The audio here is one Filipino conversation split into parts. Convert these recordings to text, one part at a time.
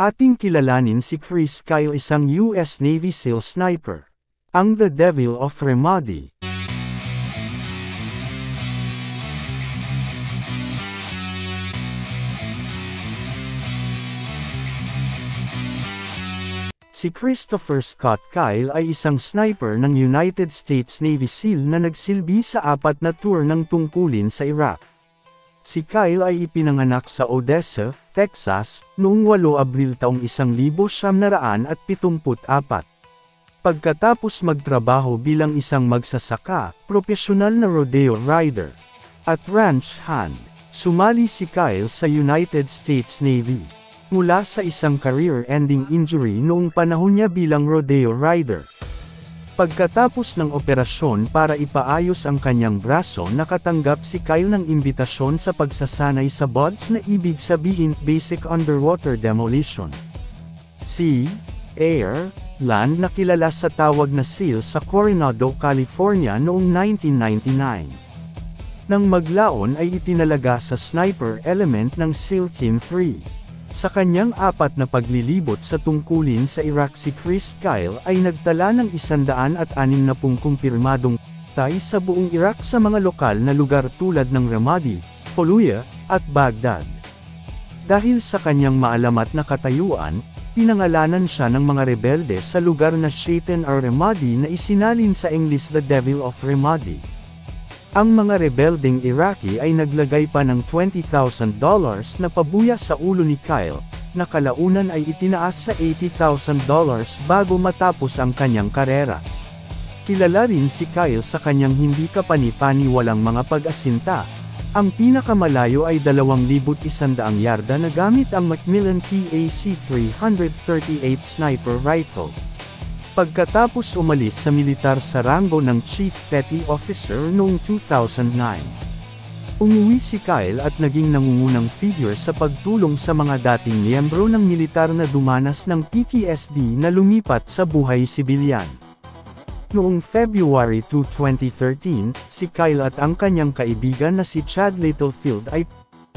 Ating kilalanin si Chris Kyle, isang US Navy SEAL sniper. Ang The Devil of Ramadi. Si Christopher Scott Kyle ay isang sniper ng United States Navy SEAL na nagsilbi sa 4 na tour ng tungkulin sa Iraq. Si Kyle ay ipinanganak sa Odessa, Texas, noong 8 Abril taong 1974. Pagkatapos magtrabaho bilang isang magsasaka, profesional na rodeo rider, at ranch hand, sumali si Kyle sa United States Navy. Mula sa isang career-ending injury noong panahon niya bilang rodeo rider. Pagkatapos ng operasyon para ipaayos ang kanyang braso, nakatanggap si Kyle ng imbitasyon sa pagsasanay sa BUD/S na ibig sabihin Basic Underwater Demolition. Sea, Air, Land na kilala sa tawag na SEAL sa Coronado, California noong 1999. Nang maglaon ay itinalaga sa sniper element ng SEAL Team 3. Sa kanyang 4 na paglilibot sa tungkulin sa Iraq, si Chris Kyle ay nagtala ng 160 kumpirmadong patay sa buong Iraq sa mga lokal na lugar tulad ng Ramadi, Fallujah, at Baghdad. Dahil sa kanyang maalamat na katayuan, pinangalanan siya ng mga rebelde sa lugar na Shaitan al-Ramadi na isinalin sa English The Devil of Ramadi. Ang mga rebeldeng Iraqi ay naglagay pa ng $20,000 na pabuya sa ulo ni Kyle, na kalaunan ay itinaas sa $80,000 bago matapos ang kanyang karera. Kilala rin si Kyle sa kanyang hindi kapani-paniwalang mga pag-asinta. Ang pinakamalayo ay 2,100 yarda na gamit ang Macmillan TAC-338 sniper rifle. Pagkatapos umalis sa militar sa ranggo ng Chief Petty Officer noong 2009. Umuwi si Kyle at naging nangungunang figure sa pagtulong sa mga dating miyembro ng militar na dumanas ng PTSD na lumipat sa buhay sibilyan. Noong February 2, 2013, si Kyle at ang kanyang kaibigan na si Chad Littlefield ay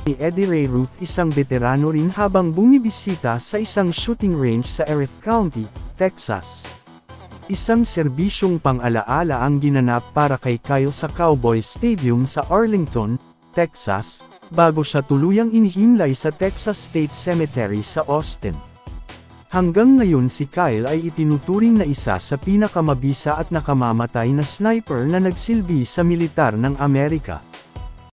ni Eddie Ray Ruth, isang veterano rin, habang bumibisita sa isang shooting range sa Erith County, Texas. Isang serbisyong pang-alaala ang ginanap para kay Kyle sa Cowboy Stadium sa Arlington, Texas, bago siya tuluyang inihimlay sa Texas State Cemetery sa Austin. Hanggang ngayon si Kyle ay itinuturing na isa sa pinakamabisa at nakamamatay na sniper na nagsilbi sa militar ng Amerika.